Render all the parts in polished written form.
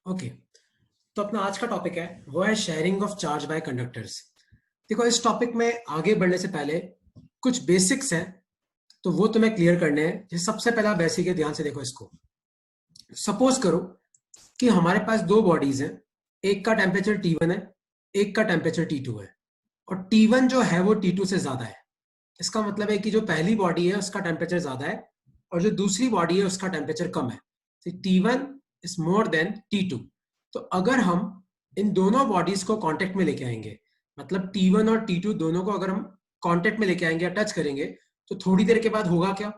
Okay. तो अपना आज का टॉपिक है वो है sharing of charge by conductors. देखो, इस टॉपिक में आगे बढ़ने से पहले कुछ बेसिक्स हैं, तो वो तुम्हें क्लियर करने हैं। जैसे सबसे पहला बेसिक है, ध्यान से देखो इसको। सपोज करो कि हमारे पास दो बॉडीज हैं, एक का टेम्परेचर T1 है, एक का टेम्परेचर T2 है, और T1 जो है वो T2 से ज्यादा है। इसका मतलब है कि जो पहली बॉडी है उसका टेम्परेचर ज्यादा है और जो दूसरी बॉडी है उसका टेम्परेचर कम है। T1 is more than T2। तो अगर हम इन दोनों बॉडीज को कांटेक्ट में लेके आएंगे, मतलब T1 और T2 दोनों को अगर हम कांटेक्ट में लेके आएंगे या टच करेंगे, तो थोड़ी देर के बाद होगा क्या?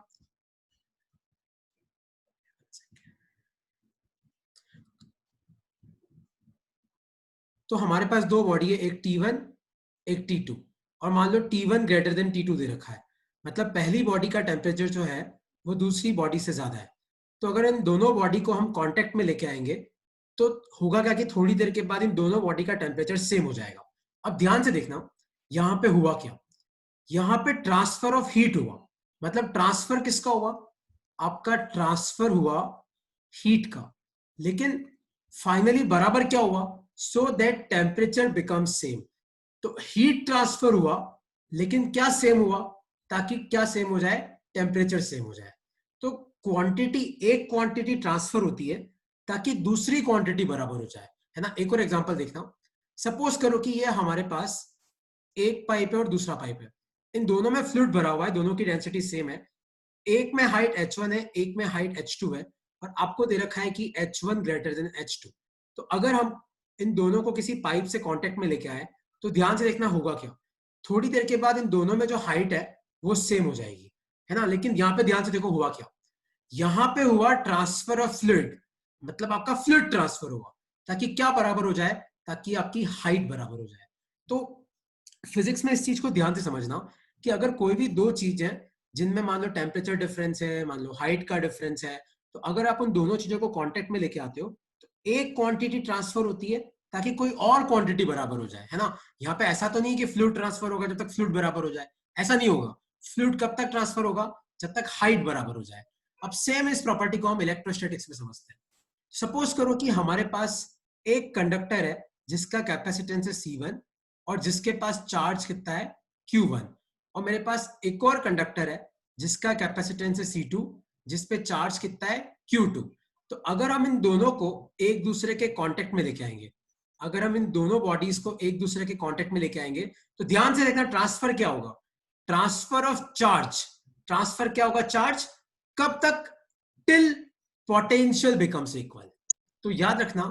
तो हमारे पास दो बॉडी है, एक T1 एक T2, और मान लो T1 ग्रेटर देन T2 दे रखा है, मतलब पहली बॉडी का टेम्परेचर जो है वो दूसरी बॉडी से ज्यादा है। तो अगर इन दोनों बॉडी को हम कांटेक्ट में लेके आएंगे तो होगा क्या कि थोड़ी देर के बाद इन दोनों बॉडी का टेम्परेचर सेम हो जाएगा। अब ध्यान से देखना, यहां पे हुआ क्या। यहां पे ट्रांसफर ऑफ हीट हुआ, मतलब ट्रांसफर किसका हुआ? आपका ट्रांसफर हुआ हीट का। लेकिन फाइनली बराबर क्या हुआ? So that temperature become same. तो हीट ट्रांसफर हुआ, लेकिन क्या सेम हुआ? ताकि क्या सेम हो जाए? टेम्परेचर सेम हो जाए। तो क्वांटिटी, एक क्वांटिटी ट्रांसफर होती है ताकि दूसरी क्वांटिटी बराबर हो जाए, है ना। एक और एग्जांपल देखना। सपोज करो कि ये हमारे पास एक पाइप है और दूसरा पाइप है। इन दोनों में फ्लूइड भरा हुआ है, दोनों की डेंसिटी सेम है। एक में हाइट H1 है, एक में हाइट H2 है, और आपको दे रखा है कि H1 ग्रेटर देन H2। तो अगर हम इन दोनों को किसी पाइप से कांटेक्ट में लेके आए, तो ध्यान से देखना होगा क्या। थोड़ी देर के बाद इन दोनों में जो हाइट है वो सेम हो जाएगी, है ना। लेकिन यहाँ पे ध्यान से देखो हुआ क्या। यहाँ पे हुआ ट्रांसफर ऑफ फ्लूइड, मतलब आपका फ्लूइड ट्रांसफर हुआ ताकि क्या बराबर हो जाए? ताकि आपकी हाइट बराबर हो जाए। तो फिजिक्स में इस चीज को ध्यान से समझना कि अगर कोई भी दो चीज है जिनमें मान लो टेम्परेचर डिफरेंस है, मान लो हाइट का डिफरेंस है, तो अगर आप उन दोनों चीजों को कांटेक्ट में लेके आते हो तो एक क्वांटिटी ट्रांसफर होती है ताकि कोई और क्वांटिटी बराबर हो जाए, है ना। यहाँ पे ऐसा तो नहीं कि फ्लूइड ट्रांसफर होगा जब तक फ्लूइड बराबर हो जाए, ऐसा नहीं होगा। फ्लूइड कब तक ट्रांसफर होगा? जब तक हाइट बराबर हो जाए। अब सेम इस प्रॉपर्टी को हम इलेक्ट्रोस्टैटिक्स में समझते हैं। सपोज करो कि हमारे पास एक कंडक्टर है जिसका कैपेसिटेंस है C1 और जिसके पास चार्ज कितना है? Q1। और मेरे पास एक और कंडक्टर है जिसका कैपेसिटेंस है C2, जिसपे चार्ज कितना है? Q2। तो अगर हम इन दोनों को एक दूसरे के कांटेक्ट में लेके आएंगे, अगर हम इन दोनों बॉडीज को एक दूसरे के कांटेक्ट में लेके आएंगे, तो ध्यान से देखना ट्रांसफर क्या होगा। Transfer of charge. ट्रांसफर क्या होगा? चार्ज। कब तक? Till potential becomes equal. तो याद रखना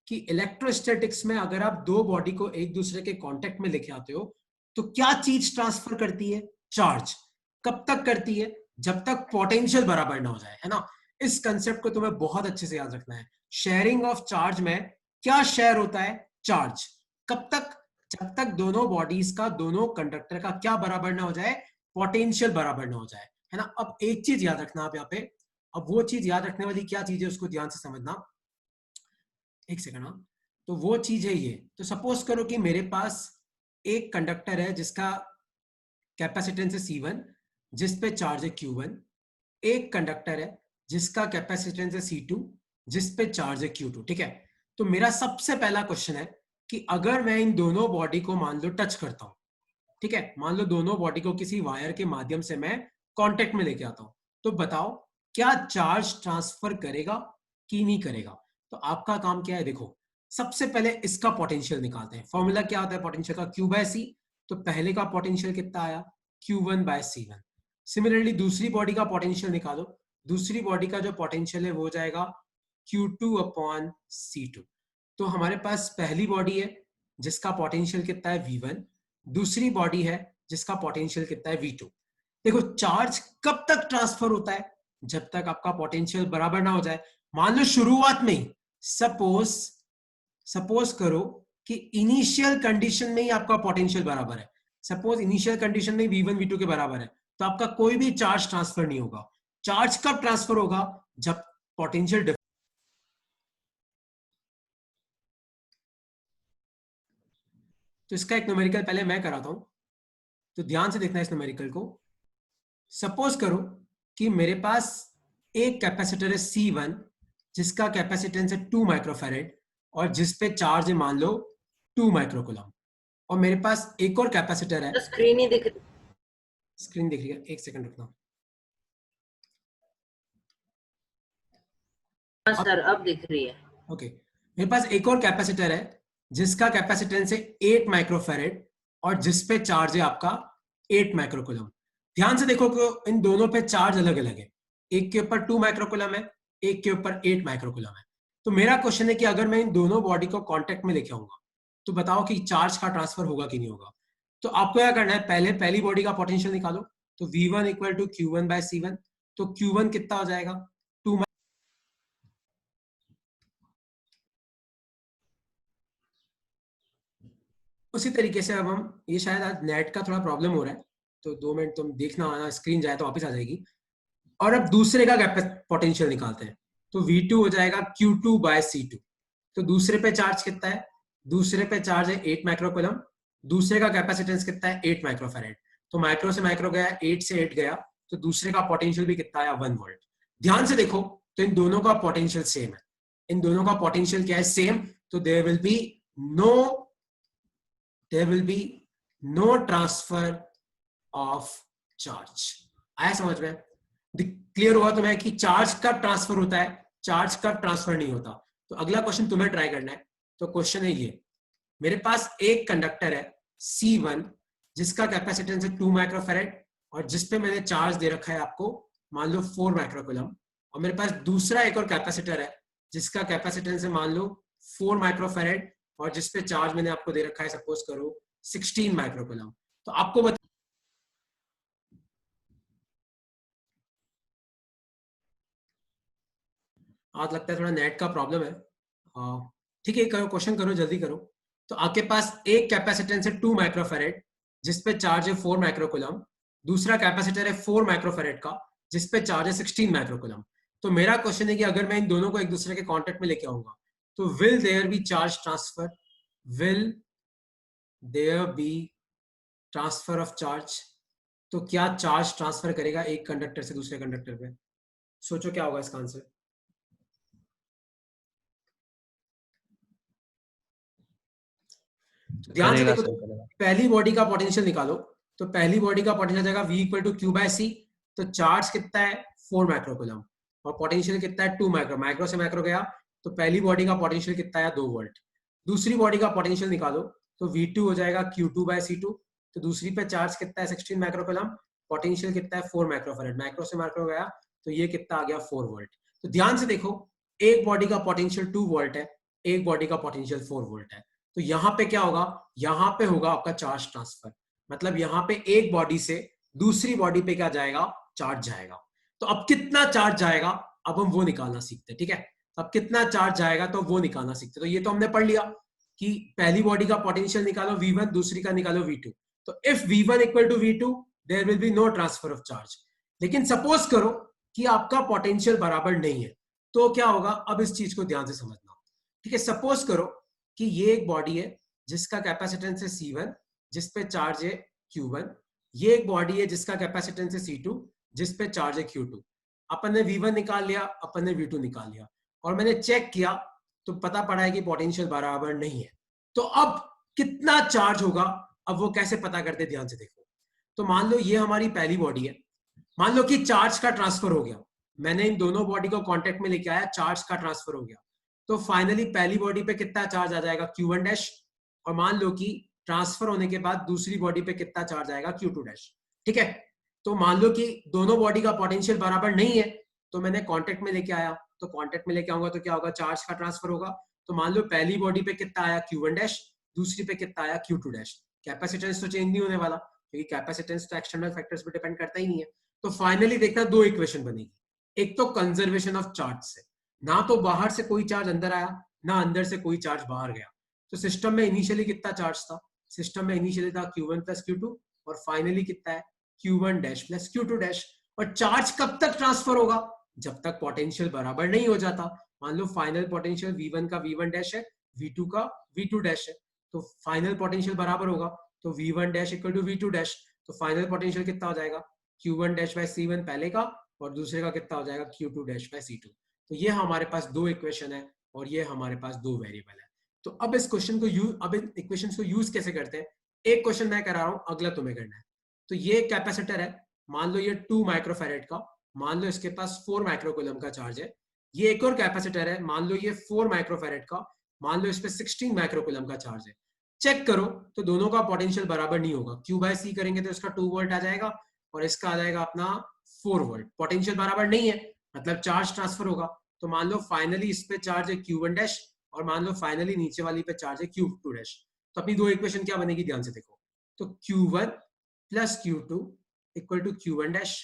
कि इलेक्ट्रोस्टैटिक्स में अगर आप दो बॉडी को एक दूसरे के कांटेक्ट में लेके आते हो, तो क्या चीज ट्रांसफर करती है? चार्ज। कब तक करती है? जब तक पोटेंशियल बराबर ना हो जाए, है ना। इस कंसेप्ट को तुम्हें बहुत अच्छे से याद रखना है। शेयरिंग ऑफ चार्ज में क्या शेयर होता है? चार्ज। कब तक? जब तक दोनों बॉडीज का, दोनों कंडक्टर का क्या बराबर ना हो जाए? पोटेंशियल बराबर ना हो जाए, है ना। अब एक चीज याद रखना आप यहाँ पे। अब वो चीज याद रखने वाली क्या चीज है उसको ध्यान से समझना। एक सेकंड। हाँ, तो वो चीज है ये। तो सपोज करो कि मेरे पास एक कंडक्टर है जिसका कैपेसिटेंस है C1, जिस पे चार्ज है Q1। एक कंडक्टर है जिसका कैपेसिटेंस है C2, जिस पे चार्ज है Q2। ठीक है। तो मेरा सबसे पहला क्वेश्चन है कि अगर मैं इन दोनों बॉडी को मान लो टच करता हूं, ठीक है, मान लो दोनों बॉडी को किसी वायर के माध्यम से मैं कांटेक्ट में लेके आता हूं, तो बताओ क्या चार्ज ट्रांसफर करेगा कि नहीं करेगा? तो आपका काम क्या है, देखो। सबसे पहले इसका पोटेंशियल निकालते हैं। फॉर्मूला क्या होता है पोटेंशियल का? Q by C. तो पहले का पोटेंशियल कितना आया? Q1 by C1। सिमिलरली दूसरी बॉडी का पोटेंशियल निकालो। दूसरी बॉडी का जो पोटेंशियल है वो हो जाएगा Q2 अपॉन C2। तो हमारे पास पहली बॉडी है जिसका पोटेंशियल कितना है? V1। दूसरी बॉडी है जिसका पोटेंशियल कितना है? V2। देखो, चार्ज कब तक ट्रांसफर होता है? जब तक आपका पोटेंशियल बराबर ना हो जाए। मान लो शुरुआत में ही, सपोज सपोज करो कि इनिशियल कंडीशन में ही आपका पोटेंशियल बराबर है। सपोज इनिशियल कंडीशन में V1 V2 के बराबर है, तो आपका कोई भी चार्ज ट्रांसफर नहीं होगा। चार्ज कब ट्रांसफर होगा? जब पोटेंशियल। तो इसका एक न्यूमेरिकल पहले मैं कराता हूं, तो ध्यान से देखना इस न्यूमेरिकल को। सपोज करो कि मेरे पास एक कैपेसिटर है C1 जिसका कैपेसिटेंस है 2 माइक्रोफैरेड, और जिस पे चार्ज है मान लो 2 माइक्रोकूलम, और मेरे पास एक और कैपेसिटर है। स्क्रीन ही दिख रही। स्क्रीन दिख रही है, एक सेकंड रुकना। हाँ सर, अब दिख रही है। ओके, मेरे पास एक और कैपेसिटर है जिसका कैपेसिटेंस है 8 माइक्रोफैरेड और जिस पे चार्ज है आपका 8 माइक्रोकूलम। ध्यान से देखो कि इन दोनों पे चार्ज अलग अलग है, एक के ऊपर 2 माइक्रोकूलम है, एक के ऊपर 8 माइक्रोकूलम है। तो मेरा क्वेश्चन है कि अगर मैं इन दोनों बॉडी को कांटेक्ट में लेके आऊंगा तो बताओ कि चार्ज का ट्रांसफर होगा कि नहीं होगा। तो आपको क्या करना है, पहले पहली बॉडी का पोटेंशियल निकालो। तो V1 equal to Q1 by C1। तो Q1 कितना हो जाएगा, 2। उसी तरीके से अब हम, ये शायद आज नेट का थोड़ा प्रॉब्लम हो रहा है, तो 2 मिनट तुम देखना, आना स्क्रीन जाए तो वापस आ जाएगी। और अब दूसरे का पोटेंशियल निकालते हैं। तो V2 हो जाएगा Q2 बाय C2। तो दूसरे पे चार्ज कितना है, दूसरे पे चार्ज है 8 माइक्रोकूलम, दूसरे का कैपेसिटेंस कितना है 8 माइक्रोफैरेड। तो माइक्रो से माइक्रो गया, 8 से 8 गया, तो दूसरे का पोटेंशियल भी कितना आया, 1 वोल्ट। ध्यान से देखो तो इन दोनों का पोटेंशियल सेम है, इन दोनों का पोटेंशियल क्या है, सेम। तो there will be no there will be no transfer of charge। आया समझ में, क्लियर हुआ तुम्हें कि चार्ज कब ट्रांसफर होता है, चार्ज कब ट्रांसफर नहीं होता। तो अगला क्वेश्चन तुम्हें ट्राई करना है। तो क्वेश्चन है ये, मेरे पास एक कंडक्टर है C1 जिसका कैपेसिटेंस है 2 माइक्रोफैरेड और जिसपे मैंने चार्ज दे रखा है आपको मान लो 4 माइक्रोकूलम। और मेरे पास दूसरा एक और कैपेसिटर है जिसका कैपेसिटेंस है मान लो 4 माइक्रोफैरेड और जिसपे चार्ज मैंने आपको दे रखा है सपोज करो 16 माइक्रोकूलम। तो आपको आज लगता है थोड़ा नेट का प्रॉब्लम है। ठीक है, करो क्वेश्चन, करो जल्दी करो। तो आपके पास एक कैपेसिटेंस है 2 माइक्रोफैरेड जिसपे चार्ज है 4 माइक्रोकूलम, दूसरा कैपेसिटर है 4 माइक्रोफैरेड का जिसपे चार्ज है 16 माइक्रोकूलम। तो मेरा क्वेश्चन है कि अगर मैं इन दोनों को एक दूसरे के कांटेक्ट में लेके आऊंगा तो will there be charge transfer, will there be transfer of charge. तो क्या चार्ज ट्रांसफर करेगा एक कंडक्टर से दूसरे कंडक्टर पे, सोचो क्या होगा इसका आंसर। ध्यान से करेगा देखो, सर, करेगा। पहली बॉडी का पोटेंशियल निकालो। तो पहली बॉडी का पोटेंशियल जाएगा V equal to Q by C. तो चार्ज कितना है 4 माइक्रोकूलम और पोटेंशियल कितना है 2 माइक्रो, माइक्रो से माइक्रो गया। तो पहली बॉडी का पोटेंशियल कितना है 2 वोल्ट। दूसरी बॉडी का पोटेंशियल निकालो। तो V2 हो जाएगा Q2 बाय C2। तो दूसरी पे चार्ज कितना है 16 माइक्रोकूलम, पोटेंशियल कितना है 4 माइक्रोफैरेड, माइक्रो से माइक्रो गया, तो ये कितना आ गया 4 वोल्ट। तो ध्यान से देखो, एक बॉडी का पोटेंशियल 2 वोल्ट है, एक बॉडी का पोटेंशियल 4 वोल्ट है। तो यहाँ पे क्या होगा, यहाँ पे होगा आपका चार्ज ट्रांसफर। मतलब यहाँ पे एक बॉडी से दूसरी बॉडी पे क्या जाएगा, चार्ज जाएगा। तो अब कितना चार्ज जाएगा, अब हम वो निकालना सीखते हैं। ठीक है, अब कितना चार्ज जाएगा तो वो निकालना सीखते हैं। तो ये तो हमने पढ़ लिया कि पहली बॉडी का पोटेंशियल निकालो V1, दूसरी का निकालो V2। तो if V1 equal to V2 there will be no transfer of charge. लेकिन सपोज करो कि आपका पोटेंशियल बराबर नहीं है, तो क्या होगा, अब इस चीज को ध्यान से समझना। ठीक है, सपोज करो कि ये एक बॉडी है जिसका कैपेसिटेंस है C1 जिस पे चार्ज है Q1, ये एक बॉडी है जिसका कैपेसिटेंस है C2 जिस पे चार्ज है Q2। अपन ने V1 निकाल लिया, अपन ने V2 निकाल लिया, और मैंने चेक किया तो पता पड़ा है कि पोटेंशियल बराबर नहीं है। तो अब कितना चार्ज होगा, अब वो कैसे पता करते, ध्यान से देखो। तो मान लो ये हमारी पहली बॉडी है, मान लो कि चार्ज का ट्रांसफर हो गया, मैंने इन दोनों बॉडी को कांटेक्ट में लेके आया, चार्ज का ट्रांसफर हो गया। तो फाइनली पहली बॉडी पे कितना चार्ज आ जाएगा Q1 डैश, और मान लो कि ट्रांसफर होने के बाद दूसरी बॉडी पे कितना चार्ज आएगा Q2 डैश। ठीक है, तो मान लो कि दोनों बॉडी का पोटेंशियल बराबर नहीं है, तो मैंने कांटेक्ट में लेके आया, तो कांटेक्ट में लेके आऊंगा तो क्या होगा, चार्ज का ट्रांसफर होगा। तो मान लो पहली बॉडी पे कितना आया Q1 डैश, दूसरी पे कितना आया Q2 डैश। कैपेसिटेंस तो चेंज नहीं होने वाला क्योंकि कैपेसिटेंस तो एक्सटर्नल फैक्टर्स पे डिपेंड करता ही नहीं है। तो फाइनली देखना दो इक्वेशन बनेगी, एक तो कंजर्वेशन ऑफ चार्ज से, ना तो बाहर से कोई चार्ज अंदर आया ना अंदर से कोई चार्ज बाहर गया। तो सिस्टम में इनिशियली कितना चार्ज था, सिस्टम में इनिशियली था Q1 प्लस Q2 और फाइनली कितना है Q1 dash plus Q2 dash. और चार्ज कब तक ट्रांसफर होगा, जब तक पोटेंशियल बराबर नहीं हो जाता। मान लो फाइनल पोटेंशियल V1 का V1 डैश है, V2 का V2 डैश है, तो फाइनल पोटेंशियल बराबर होगा। तो V1 dash equal to V2 dash, तो फाइनल पोटेंशियल कितना हो जाएगा Q1 डैश बाय C1 पहले का, और दूसरे का कितना हो जाएगा Q2 डैश बाय C2। तो ये हमारे पास दो इक्वेशन है और ये हमारे पास दो वेरिएबल है। तो अब इस क्वेश्चन को अब इन इक्वेशंस को यूज कैसे करते हैं? एक क्वेश्चन मैं करा रहा हूं, अगला तुम्हें करना है। तो ये कैपेसिटर है, मान लो ये 2 माइक्रोफेरेड का, मान लो इसके पास 4 माइक्रोकूलम का चार्ज है। ये एक और कैपेसिटर है, मान लो ये 4 माइक्रोफेरेड का, मान लो इस पे 16 माइक्रोकूलम का चार्ज है। चेक करो तो दोनों का पोटेंशियल बराबर नहीं होगा। Q बाय C करेंगे तो इसका 2 वोल्ट आ जाएगा और इसका आ जाएगा अपना 4 वोल्ट। पोटेंशियल बराबर नहीं है, मतलब चार्ज ट्रांसफर होगा। तो मान लो फाइनली इस पे चार्ज है Q1 डैश और मान लो फाइनली नीचे वाली पे चार्ज है Q2 डैश। तो अपनी दो इक्वेशन क्या बनेगी, ध्यान से देखो। तो Q1 plus Q2 equal to Q1 dash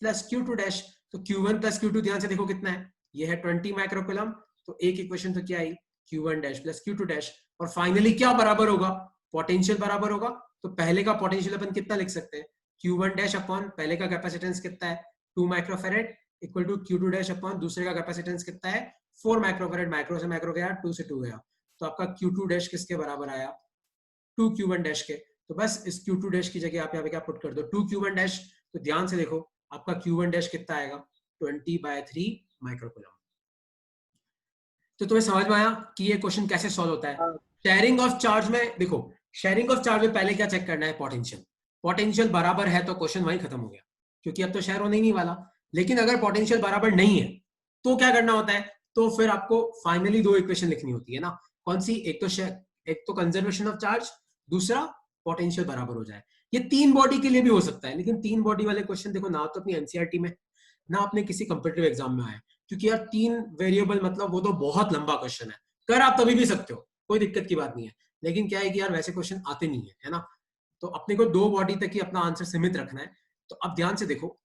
plus Q2 dash. तो Q1 प्लस Q2 ध्यान से देखो कितना है, ये है 20 माइक्रोकूलम। तो एक इक्वेशन तो क्या आई, Q1 dash plus Q2 dash. और फाइनली क्या बराबर होगा, पोटेंशियल बराबर होगा। तो पहले का पोटेंशियल अपन कितना लिख सकते हैं, Q1 डैश अपॉन पहले का कैपेसिटेंस कितना है 2 microfarad equal to Q2 dash upon दूसरे का कैपेसिटेंस कितना है 4 माइक्रोफेरेड। माइक्रो से माइक्रो गया, 2 से 2 गया, तो आपका Q2 डैश किसके बराबर आया, 2 Q1 डैश के। तो बस इस Q2 डैश की जगह आप यहाँ पे क्या पुट कर दो, 2 Q1 डैश। तो ध्यान से देखो आपका Q1 डैश कितना आएगा, 20/3 माइक्रोकूलम। तो तुम्हें समझ में आया कि ये क्वेश्चन कैसे सॉल्व होता है। शेयरिंग ऑफ चार्ज में देखो, शेयरिंग ऑफ चार्ज में पहले क्या चेक करना है, पोटेंशियल। पोटेंशियल बराबर है तो क्वेश्चन वहीं खत्म हो गया, क्योंकि अब तो शेयर होने ही नहीं वाला। लेकिन अगर पोटेंशियल बराबर नहीं है तो क्या करना होता है, तो फिर आपको फाइनली दो इक्वेशन लिखनी होती है ना। कौन सी, एक तो कंजर्वेशन ऑफ चार्ज, दूसरा पोटेंशियल बराबर हो जाए। ये तीन बॉडी के लिए भी हो सकता है, लेकिन तीन बॉडी वाले क्वेश्चन देखो ना तो अपनी एनसीईआरटी में ना अपने किसी कंपीटिटिव एग्जाम में आए, क्योंकि यार 3 वेरिएबल मतलब वो तो बहुत लंबा क्वेश्चन है। कर आप तभी भी सकते हो, कोई दिक्कत की बात नहीं है, लेकिन क्या है कि यार वैसे क्वेश्चन आते नहीं है ना। तो अपने को 2 बॉडी तक ही अपना आंसर सीमित रखना है। तो अब ध्यान से देखो,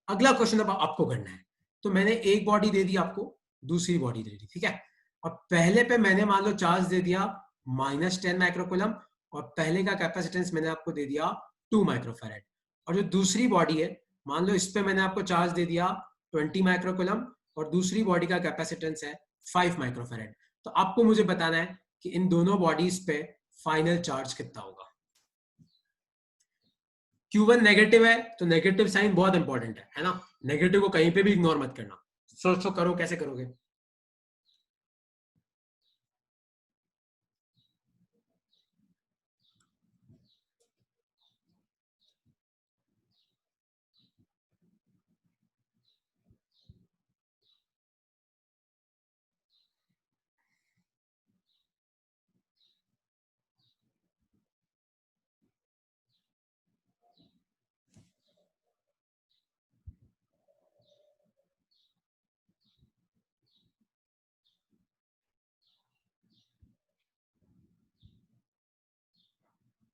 अगला क्वेश्चन अब आपको करना है। तो मैंने एक बॉडी दे दी आपको, दूसरी बॉडी दे दी, ठीक है। और पहले पे मैंने मान लो चार्ज दे दिया -10 माइक्रोकूलम और पहले का कैपेसिटेंस मैंने आपको दे दिया 2 माइक्रोफैरेड। और जो दूसरी बॉडी है, मान लो इस पे मैंने आपको चार्ज दे दिया 20 माइक्रोकूलम और दूसरी बॉडी का कैपेसिटेंस है 5 माइक्रोफैरेड। तो आपको मुझे बताना है कि इन दोनों बॉडीज पे फाइनल चार्ज कितना होगा। Q1 नेगेटिव है तो नेगेटिव साइन बहुत इंपॉर्टेंट है ना। नेगेटिव को कहीं पे भी इग्नोर मत करना। सोचो करो कैसे करोगे।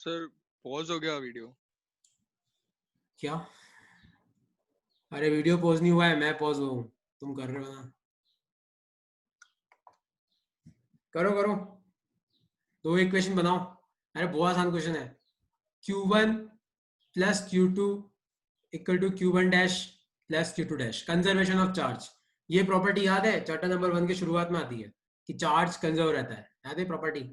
सर पॉज हो गया वीडियो। क्या? अरे वीडियो पॉज नहीं हुआ है, मैं पॉज हुआ हूं, तुम कर रहे हो ना। करो करो, दो इक्वेशन बनाओ। अरे बहुत आसान क्वेश्चन है। Q1 plus Q2 equal to Q1 dash plus Q2 dash. Conservation of charge, ये प्रॉपर्टी याद है, चैप्टर नंबर 1 की शुरुआत में आती है कि चार्ज कंजर्व रहता है, याद है प्रॉपर्टी।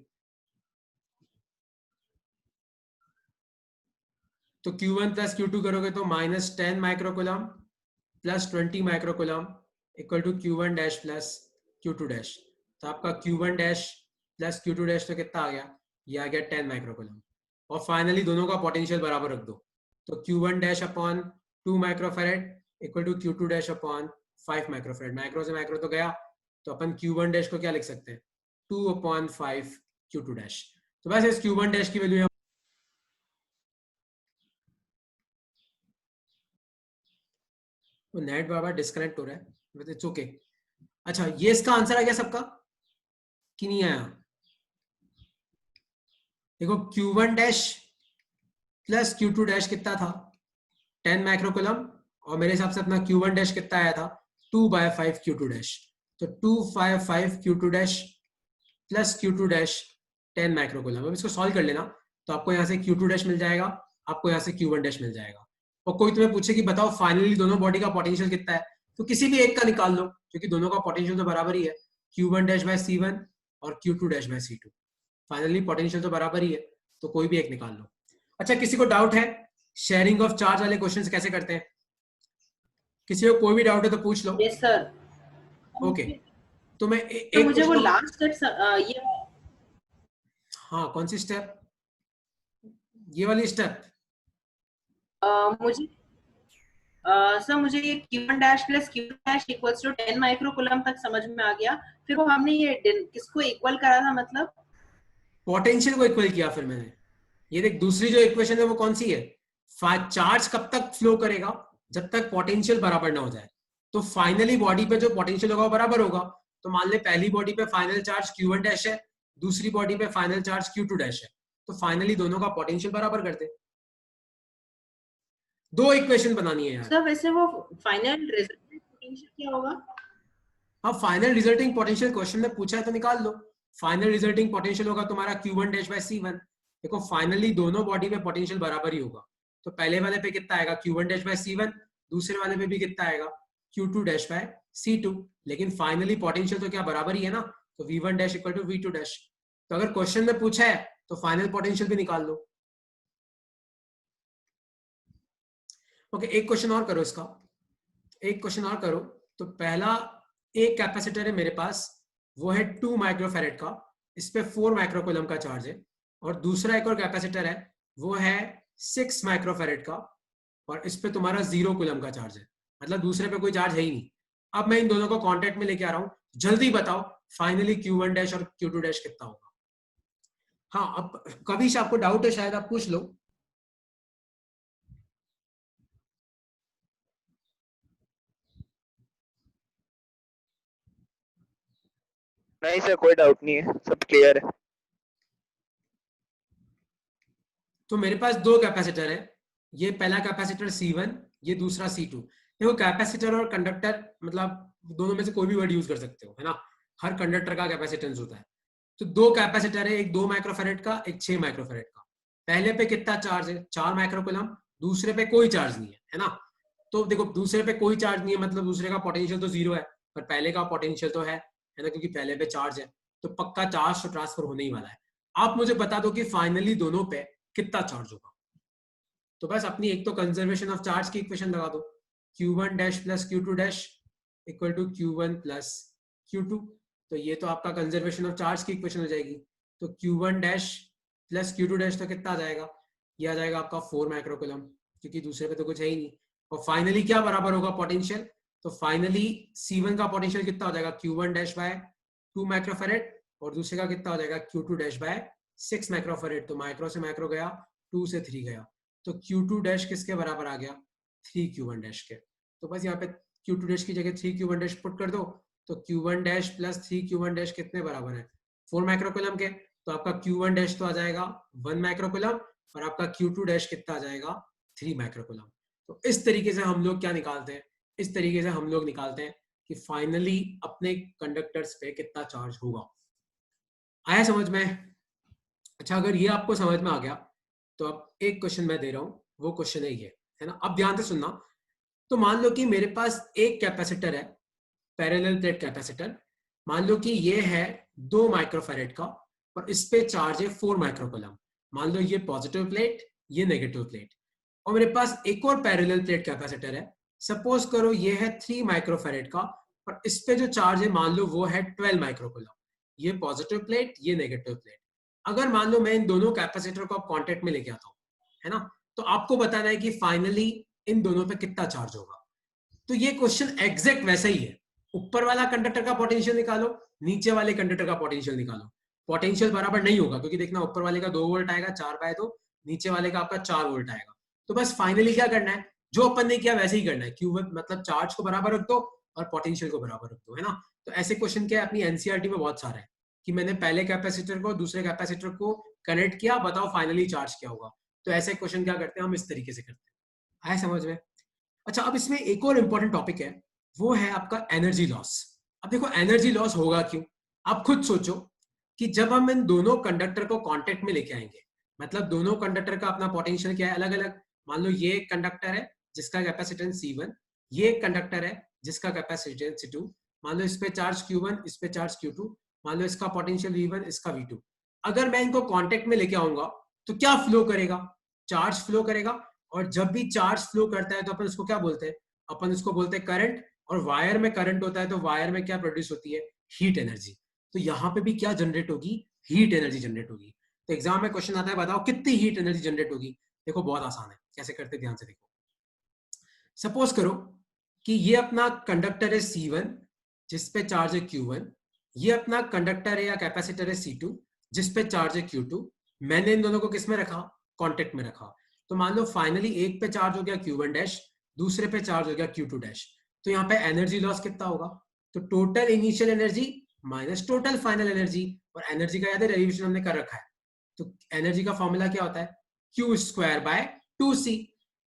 तो Q1 प्लस Q2 करोगे तो -10 microcoulomb plus 20 microcoulomb equal to Q1 dash plus Q2 dash. तो आपका Q1 dash plus Q2 dash तो कितना आ गया, ये आ गया 10 माइक्रोकूलम। और फाइनली दोनों का पोटेंशियल बराबर रख दो। तो Q1 dash upon 2 microfarad equal to Q2 dash upon 5 microfarad. Micro से माइक्रो तो गया, तो अपन Q1 डैश को क्या लिख सकते हैं, 2/5 Q2 डैश। तो बस इस Q1 डैश की वैल्यू, नेट बाबा डिस्कनेक्ट हो रहा है, बट इट्स ओके। अच्छा, ये इसका आंसर आ गया सबका कि नहीं आया? देखो Q1 dash plus Q2 dash कितना था, 10 माइक्रोकूलम। और मेरे हिसाब से अपना Q1 डैश कितना आया था, 2/5 Q2 डैश। तो 2/5 Q2 dash plus Q2 dash 10 microcoulomb. अब इसको सॉल्व कर लेना, तो आपको यहाँ से Q2 डैश मिल जाएगा, आपको यहाँ से Q1 डैश मिल जाएगा। और कोई तुम्हें पूछे कि बताओ फाइनली दोनों बॉडी का पोटेंशियल कितना है, तो किसी भी एक का निकाल लो, क्योंकि दोनों का पोटेंशियल तो बराबर ही है, Q1 डैश बाय C1 और Q2 dash by C2। Finally potential तो बराबर ही है, तो कोई भी एक निकाल लो। अच्छा, किसी को डाउट है शेयरिंग ऑफ चार्ज वाले क्वेश्चंस कैसे करते हैं? किसी को कोई भी डाउट है तो पूछ लो। Yes sir. ओके, तो मैं तो मुझे वो लास्ट स्टेप ये हाँ, कौन सी स्टेप? ये वाली स्टेप? मुझे सर मुझे ये Q1 dash plus Q1 dash equals to 10 microcoulomb तक समझ में आ गया। फिर वो हमने ये किसको इक्वल करा था, मतलब पोटेंशियल को इक्वल किया फिर मैंने। ये देख, दूसरी जो इक्वेशन है वो कौन सी है? चार्ज कब तक फ्लो करेगा? जब तक पोटेंशियल बराबर ना हो जाए। तो फाइनली बॉडी पे जो पोटेंशियल होगा वो बराबर होगा। तो मान ले पहली बॉडी पे फाइनल चार्ज Q1 डैश है, दूसरी बॉडी पे फाइनल चार्ज Q2 डैश है, तो फाइनली दोनों का पोटेंशियल बराबर कर दे। दो इक्वेशन बनानी है यार। सर वैसे वो फाइनल रिजल्टेंट पोटेंशियल क्या होगा? अब फाइनल रिजल्टिंग पोटेंशियल क्वेश्चन में पूछा है तो निकाल लो। फाइनल रिजल्टिंग पोटेंशियल होगा तुम्हारा Q1 डैश बाय C1। देखो फाइनली दोनों बॉडी में पोटेंशियल बराबर ही होगा। तो पहले वाले पे कितना आएगा? Q1 dash by C1। दूसरे वाले पे भी कितना आएगा? Q2 dash by C2। लेकिन फाइनली पोटेंशियल तो क्या बराबर ही है ना, तो V1 dash equal to V2 dash. तो अगर क्वेश्चन में पूछा है तो फाइनल पोटेंशियल भी निकाल लो। ओके, एक क्वेश्चन और करो इसका, एक क्वेश्चन और करो। तो पहला, एक कैपेसिटर है मेरे पास, वो है 2 माइक्रोफैरेड का, इस पे 4 माइक्रोकूलम का चार्ज है। और दूसरा एक और कैपेसिटर है, वो है 6 माइक्रोफैरेड का, और इस पे तुम्हारा 0 कूलम का चार्ज है। मतलब दूसरे पे कोई चार्ज है ही नहीं। अब मैं इन दोनों को कांटेक्ट में लेके आ रहा हूं, जल्दी बताओ फाइनली Q1 डैश और Q2 डैश कितना होगा? हाँ, अब कभी से आपको डाउट है शायद, आप पूछ लो। नहीं सर, कोई डाउट नहीं है, सब क्लियर है। तो मेरे पास दो कैपेसिटर है, ये पहला कैपेसिटर C1, ये दूसरा C2। देखो कैपेसिटर और कंडक्टर मतलब दोनों में से कोई भी वर्ड यूज कर सकते हो, है ना। हर कंडक्टर का कैपेसिटेंस होता है। तो दो कैपेसिटर है, एक 2 माइक्रोफैरेड का, एक 6 माइक्रोफैरेड का। पहले पे कितना चार्ज है? 4 माइक्रोकूलम। दूसरे पे कोई चार्ज नहीं है ना। तो देखो दूसरे पे कोई चार्ज नहीं है मतलब दूसरे का पोटेंशियल तो 0 है, पर पहले का पोटेंशियल तो है ना, क्योंकि पहले पे चार्ज है। तो पक्का चार्ज तो ट्रांसफर होने ही वाला है। आप मुझे बता दो कि फाइनली दोनों पे कितना चार्ज होगा। तो बस अपनी एक तो कंजर्वेशन ऑफ चार्ज की इक्वेशन लगा दो, Q1 dash plus Q2 dash equal to Q1 plus Q2। तो ये तो आपका कंजर्वेशन ऑफ चार्ज की इक्वेशन हो जाएगी। तो Q1 dash plus Q2 dash तो कितना आ जाएगा? ये आ जाएगा आपका 4 माइक्रोकूलम, क्योंकि दूसरे पे तो कुछ है ही नहीं। और फाइनली क्या बराबर होगा पोटेंशियल? तो फाइनली C1 का पोटेंशियल कितना हो जाएगा? Q1 डैश बाय 2 माइक्रोफैरेड, और दूसरे का कितना हो जाएगा? Q2 dash by 6 microfarad. तो माइक्रो से माइक्रो गया, 2 से 3 गया, तो Q2 डैश किसके बराबर आ गया? 3Q1 डैश के। तो बस यहाँ पे Q2 डैश की जगह 3Q1 डैश पुट कर दो। तो Q1 dash plus 3Q1 dash कितने बराबर है? 4 माइक्रोकूलम के। तो आपका Q1 डैश तो आ जाएगा 1 माइक्रोकूलम, और आपका Q2 डैश कितना आ जाएगा? 3 माइक्रोकूलम। तो इस तरीके से हम लोग क्या निकालते हैं? इस तरीके से हम लोग निकालते हैं कि फाइनली अपने कंडक्टर्स पे कितना चार्ज होगा। आया समझ में? अच्छा, अगर ये आपको समझ में आ गया तो अब एक क्वेश्चन मैं दे रहा हूं, वो क्वेश्चन है ये, है ना। अब ध्यान से सुनना। तो मान लो कि मेरे पास एक कैपेसिटर है, पैरेलल प्लेट कैपेसिटर। मान लो कि ये है 2 माइक्रोफैरेड का, और इस पे चार्ज है 4 माइक्रोकूलम। मान लो ये पॉजिटिव प्लेट, ये नेगेटिव प्लेट। और मेरे पास एक और पैरेलल प्लेट कैपेसिटर है, सपोज करो ये है 3 माइक्रोफैरेड का, और इस पे जो चार्ज है मान लो वो है 12 माइक्रोकूलम। ये पॉजिटिव प्लेट, ये नेगेटिव प्लेट। अगर मान लो मैं इन दोनों कैपेसिटर को कांटेक्ट में लेके आता हूं, है ना, तो आपको बताना है कि फाइनली इन दोनों पे कितना चार्ज होगा। तो ये क्वेश्चन एग्जैक्ट वैसा ही है। ऊपर वाला कंडक्टर का पोटेंशियल निकालो, नीचे वाले कंडक्टर का पोटेंशियल निकालो। पोटेंशियल बराबर नहीं होगा, क्योंकि देखना ऊपर वाले का 2 वोल्ट आएगा 4/2, नीचे वाले का आपका 4 वोल्ट आएगा। तो बस फाइनली क्या करना है, जो अपन ने किया वैसे ही करना है। क्यू मतलब चार्ज को बराबर रख दो और पोटेंशियल को बराबर रख दो, है ना। तो ऐसे क्वेश्चन क्या है अपनी एनसीईआरटी में बहुत सारे हैं, कि मैंने पहले कैपेसिटर को दूसरे कैपेसिटर को कनेक्ट किया, बताओ फाइनली चार्ज क्या होगा। तो ऐसे क्वेश्चन क्या करते हैं हम, इस तरीके से करते हैं। आया समझ में? अच्छा, अब इसमें एक और इंपॉर्टेंट टॉपिक है, वो है आपका एनर्जी लॉस। अब देखो एनर्जी लॉस होगा क्यों, आप खुद सोचो कि जब हम इन दोनों कंडक्टर को कांटेक्ट में लेके आएंगे, मतलब दोनों कंडक्टर का अपना पोटेंशियल क्या है, अलग अलग। मान लो ये एक कंडक्टर है जिसका कैपेसिटेंस C1, ये एक कंडक्टर है जिसका कैपेसिटेंस C2। मान लो इस पे चार्ज Q1, इस पे चार्ज Q2। मान लो इसका पोटेंशियल V1, इसका V2। अगर मैं इनको कांटेक्ट में लेके आऊंगा तो क्या फ्लो करेगा? चार्ज फ्लो करेगा। और जब भी चार्ज फ्लो करता है तो अपन उसको क्या बोलते हैं? अपन उसको बोलते हैं करंट। और वायर में करंट होता है तो वायर में क्या प्रोड्यूस होती है? Heat energy. तो यहाँ पे भी क्या जनरेट होगी, हीट एनर्जी जनरेट होगी। तो एग्जाम में क्वेश्चन आता है बताओ कितनी हीट एनर्जी जनरेट होगी। देखो बहुत आसान है, कैसे करते ध्यान से देखो। सपोज करो कि ये अपना कंडक्टर है C1 जिसपे चार्ज है Q1, ये अपना कंडक्टर है या कैपेसिटर है C2 जिसपे चार्ज है Q2। मैंने इन दोनों को किस में रखा, कॉन्टेक्ट में रखा। तो मान लो फाइनली एक पे चार्ज हो गया Q1 डैश, दूसरे पे चार्ज हो गया Q2 डैश। तो यहाँ पे एनर्जी लॉस कितना होगा, तो total initial energy minus total final energy. और एनर्जी का याद है डेरिवेशन हमने कर रखा है, तो एनर्जी का फॉर्मूला क्या होता है, Q²/2C।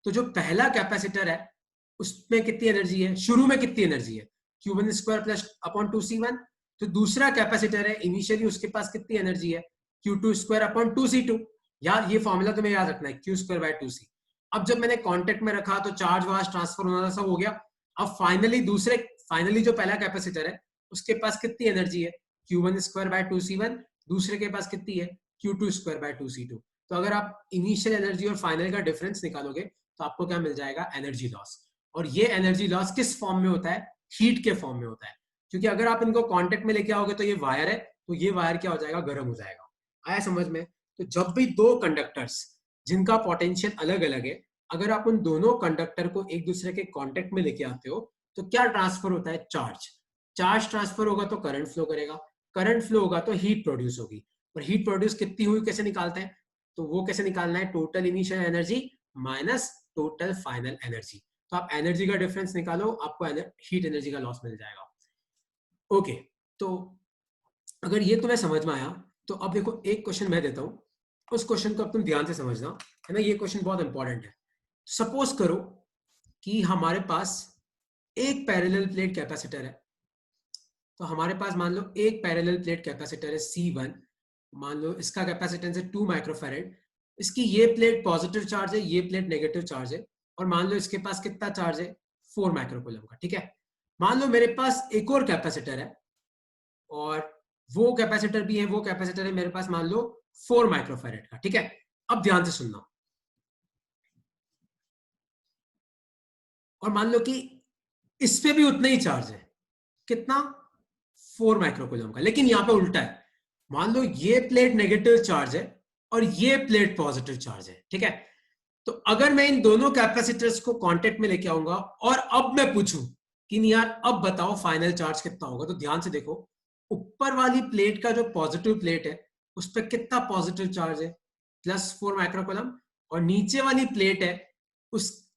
तो जो पहला कैपेसिटर है उसमें कितनी एनर्जी है, शुरू में कितनी एनर्जी है, Q1² + 2C1। तो दूसरा कैपेसिटर है इनिशियली उसके पास कितनी एनर्जी है, Q2² / 2C2। यार ये फॉर्मूला तुम्हें याद रखना है, Q²/2C। अब जब मैंने कांटेक्ट में रखा तो चार्ज वार्ज ट्रांसफर होना सब हो गया। अब फाइनली जो पहला कैपेसिटर है उसके पास कितनी एनर्जी है, Q1² / 2C1। दूसरे के पास कितनी है, Q2² / 2C2। तो अगर आप इनिशियल एनर्जी और फाइनल का डिफरेंस निकालोगे तो आपको क्या मिल जाएगा, एनर्जी लॉस। और ये एनर्जी लॉस किस फॉर्म में होता है, हीट के फॉर्म में होता है। क्योंकि अगर आप इनको कांटेक्ट में लेके आओगे तो ये वायर है, तो ये वायर क्या हो जाएगा, गर्म हो जाएगा। आया समझ में। तो जब भी दो कंडक्टर्स जिनका पोटेंशियल अलग अलग है, अगर आप उन दोनों कंडक्टर को एक दूसरे के कांटेक्ट में लेके आते हो तो क्या ट्रांसफर होता है, चार्ज ट्रांसफर होगा तो करंट फ्लो करेगा, करंट फ्लो होगा तो हीट प्रोड्यूस होगी। और हीट प्रोड्यूस कितनी हुई कैसे निकालते हैं, तो वो कैसे निकालना है, total initial energy minus total final energy. तो आप एनर्जी का डिफरेंस निकालो, आपको हीट एनर्जी का लॉस मिल जाएगा। ओके, तो अगर ये तुम्हें समझ में आया तो अब देखो एक क्वेश्चन मैं देता हूं, उस क्वेश्चन को अब तुम ध्यान से समझना, है ना, ये क्वेश्चन बहुत इंपॉर्टेंट है। सपोज करो कि हमारे पास एक पैरेलल प्लेट कैपेसिटर है। तो हमारे पास मान लो एक पैरेलल प्लेट कैपेसिटर है C1, मान लो इसका कैपेसिटेंस है 2 माइक्रोफैरेड। इसकी ये प्लेट पॉजिटिव चार्ज है, ये प्लेट नेगेटिव चार्ज है। और मान लो इसके पास कितना चार्ज है, 4 माइक्रोकूलम का। ठीक है, मान लो मेरे पास एक और कैपेसिटर है और वो कैपेसिटर भी है, वो कैपेसिटर है मेरे पास मान लो 4 माइक्रोफैरेड का। ठीक है, अब ध्यान से सुनना। और मान लो कि इस पे भी उतना ही चार्ज है, कितना, 4 माइक्रोकूलम का। लेकिन यहां पे उल्टा है, मान लो ये प्लेट नेगेटिव चार्ज है और ये प्लेट पॉजिटिव चार्ज है। ठीक है, तो अगर मैं इन दोनों कैपेसिटर्स को कांटेक्ट में लेके आऊंगा और अब मैं पूछूं कि नहीं यार अब बताओ फाइनल चार्ज कितना होगा, तो ध्यान से देखो, ऊपर वाली प्लेट का जो पॉजिटिव प्लेट है उस पर कितना पॉजिटिव चार्ज है, +4 माइक्रोकूलम। और नीचे वाली प्लेट है उस,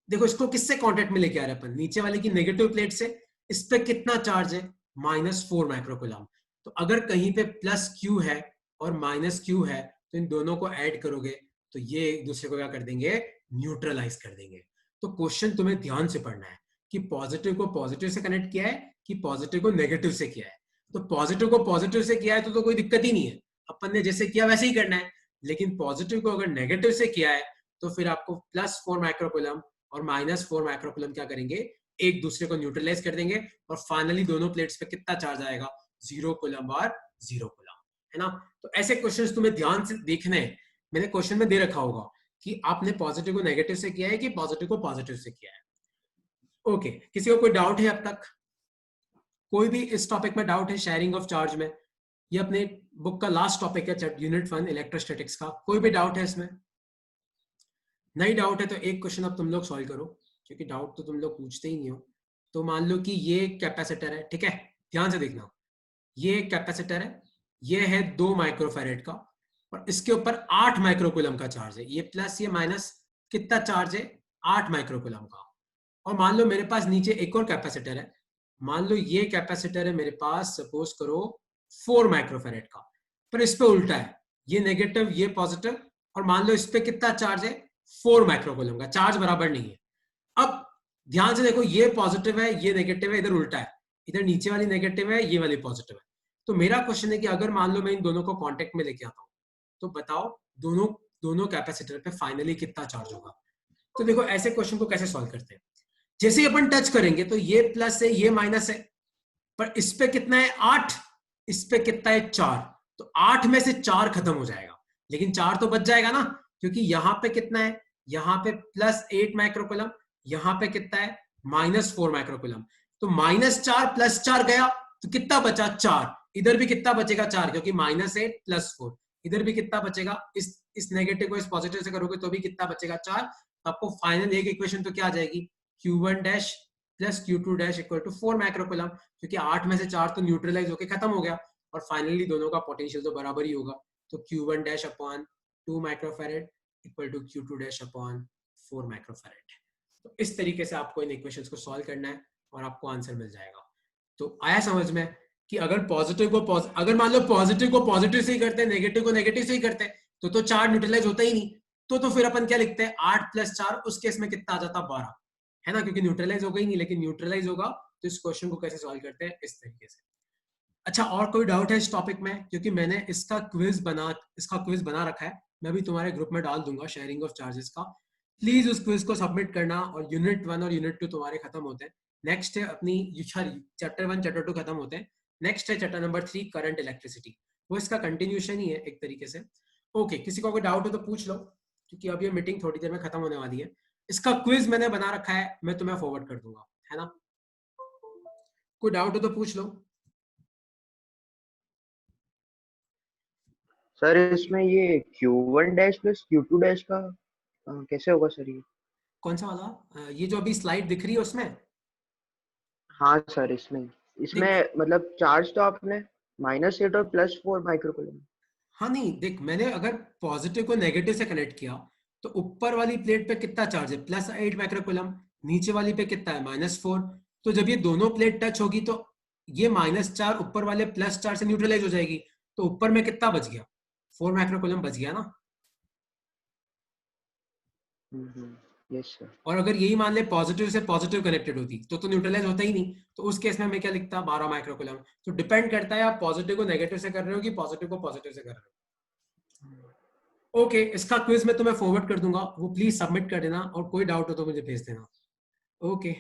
देखो इसको किससे कांटेक्ट में लेके आ रहे हैं अपन, नीचे वाले की नेगेटिव प्लेट से। इस पे कितना चार्ज है, -4 माइक्रोकूलम। तो अगर कहीं पे +Q है और -Q है तो इन दोनों को ऐड करोगे तो ये एक दूसरे को क्या कर देंगे, न्यूट्रलाइज कर देंगे। तो क्वेश्चन तुम्हें ध्यान से पढ़ना है कि पॉजिटिव को पॉजिटिव से कनेक्ट किया है कि पॉजिटिव को नेगेटिव से किया है। तो पॉजिटिव को पॉजिटिव से किया है तो कोई दिक्कत ही नहीं है, अपन ने जैसे किया वैसे ही करना है। लेकिन पॉजिटिव को अगर नेगेटिव से किया है तो फिर आपको +4 माइक्रोकूलम और -4 माइक्रोकूलम क्या करेंगे, एक दूसरे को न्यूट्रलाइज कर देंगे। और फाइनली दोनों प्लेट्स पे कितना चार्ज आएगा, 0 कूलम और 0 कूलम, है ना। तो ऐसे क्वेश्चंस तुम्हें ध्यान से देखने हैं। मैंने क्वेश्चन में दे रखा होगा कि आपने पॉजिटिव को नेगेटिव से किया है कि पॉजिटिव को पॉजिटिव से किया है। ओके, किसी को कोई डाउट है अब तक, कोई भी इस टॉपिक में डाउट है, शेयरिंग ऑफ चार्ज में? ये अपने बुक का लास्ट टॉपिक है, यूनिट 1 इलेक्ट्रोस्टैटिक्स का। कोई भी डाउट है इसमें? नहीं डाउट है तो एक क्वेश्चन अब तुम लोग सॉल्व करो, क्योंकि डाउट तो तुम लोग पूछते ही नहीं हो। तो मान लो कि ये कैपेसिटर है, ठीक है, ध्यान से देखना, ये कैपेसिटर है, ये है 2 माइक्रोफैरेड का और इसके ऊपर 8 माइक्रोकूलम का चार्ज है। ये प्लस ये माइनस कितना चार्ज है, 8 माइक्रोकूलम का। और मान लो मेरे पास नीचे एक और कैपेसिटर है, मान लो ये कैपेसिटर है मेरे पास, सपोज करो 4 माइक्रोफैरेड का, पर इस पे उल्टा है, ये नेगेटिव ये पॉजिटिव। और मान लो इस पे कितना चार्ज है, 4 माइक्रोकूलम का। चार्ज बराबर नहीं है। अब ध्यान से देखो, ये पॉजिटिव है ये नेगेटिव है, इधर उल्टा है, इधर नीचे वाली नेगेटिव है ये वाली पॉजिटिव है। तो मेरा क्वेश्चन है कि अगर मान लो मैं इन दोनों को कांटेक्ट में लेके आता हूं तो बताओ दोनों कैपेसिटर पे फाइनली कितना चार्ज होगा। तो देखो ऐसे क्वेश्चन को कैसे सॉल्व करते हैं, जैसे ही अपन टच करेंगे तो ये प्लस है ये माइनस है, पर इस पे कितना है 8, इस पे कितना है 4, तो 8 में से 4 खत्म हो जाएगा, लेकिन 4 तो बच जाएगा ना, क्योंकि यहां पे कितना है, यहां पे +8 माइक्रोकूलम, यहां पे कितना है -4 माइक्रोकूलम। तो -4 + 4 गया तो कितना बचा 4, इधर भी कितना बचेगा 4 क्योंकि -8 + 4, इधर भी कितना बचेगा, इस नेगेटिव को इस पॉजिटिव से करोगे तो भी कितना बचेगा 4। तो आपको फाइनल एक इक्वेशन तो क्या आ जाएगी, Q1 dash plus Q2 dash equal to 4 microcoulomb, क्योंकि 8 में से 4 तो न्यूट्रलाइज होके खत्म हो गया और फाइनली दोनों का पोटेंशियल तो बराबर ही होगा। तो Q1 dash upon 2 microfarad equal to Q2 dash upon 4 microfarad. तो इस तरीके से आपको इन इक्वेशंस को सॉल्व करना है और आपको आंसर मिल जाएगा। तो आया समझ में कि अगर अगर मान लो पॉजिटिव को पॉजिटिव से ही करते हैं, नेगेटिव को नेगेटिव से ही करते हैं, तो 4 न्यूट्रलाइज होता ही नहीं। तो फिर अपन क्या लिखते हैं, 8 + 4, उस केस में कितना आ जाता, 12, है ना, क्योंकि न्यूट्रलाइज होगा ही नहीं। लेकिन न्यूट्रलाइज होगा तो इस क्वेश्चन को कैसे सॉल्व करते हैं, इस तरीके से। अच्छा, और कोई डाउट है इस टॉपिक में? क्योंकि मैंने इसका क्विज बना रखा है, मैं भी तुम्हारे ग्रुप में डाल दूंगा शेयरिंग ऑफ चार्जेस का। प्लीज उस क्विज को सबमिट करना। और यूनिट 1 और यूनिट 2 तुम्हारे खत्म होते हैं। नेक्स्ट है अपनी चैप्टर 1 चैप्टर 2 खत्म होते हैं। नेक्स्ट है चैप्टर नंबर 3 करंट इलेक्ट्रिसिटी, वो इसका कंटिन्यूशन ही है एक तरीके से। ओके, किसी को कोई डाउट हो तो पूछ लो, क्योंकि अब ये मीटिंग थोड़ी देर में खत्म होने वाली है। इसका क्विज मैंने बना रखा है, मैं तुम्हें फॉरवर्ड कर दूंगा, है ना। कोई डाउट हो तो पूछ लो। सर इसमें ये Q1 dash plus Q2 dash का कैसे होगा सर ये? कौन सा वाला? ये जो अभी स्लाइड दिख रही है उसमें? हाँ सर, इसमें मतलब चार्ज तो आपने -8 और +4 माइक्रोकूलम। हाँ नहीं, देख, मैंने अगर पॉजिटिव को नेगेटिव से कनेक्ट किया तो ऊपर वाली प्लेट पे कितना चार्ज है, +8 माइक्रोकूलम, नीचे वाली पे कितना है, -4। तो जब ये दोनों प्लेट टच होगी तो ये -4 ऊपर वाले +4 से न्यूट्रलाइज हो जाएगी, तो ऊपर में कितना बच गया, 4 माइक्रोकूलम बच गया ना। Yes sir. और अगर यही मान ले पॉजिटिव से पॉजिटिव कनेक्टेड होती तो न्यूट्रलाइज होता ही नहीं, तो उस केस में मैं क्या लिखता, 12 माइक्रोकूलम। तो डिपेंड करता है आप पॉजिटिव को नेगेटिव से कर रहे हो कि पॉजिटिव को पॉजिटिव से कर रहे हो। ओके, इसका क्विज मैं तुम्हें फॉरवर्ड कर दूंगा, वो प्लीज सबमिट कर देना और कोई डाउट हो तो मुझे भेज देना। ओके।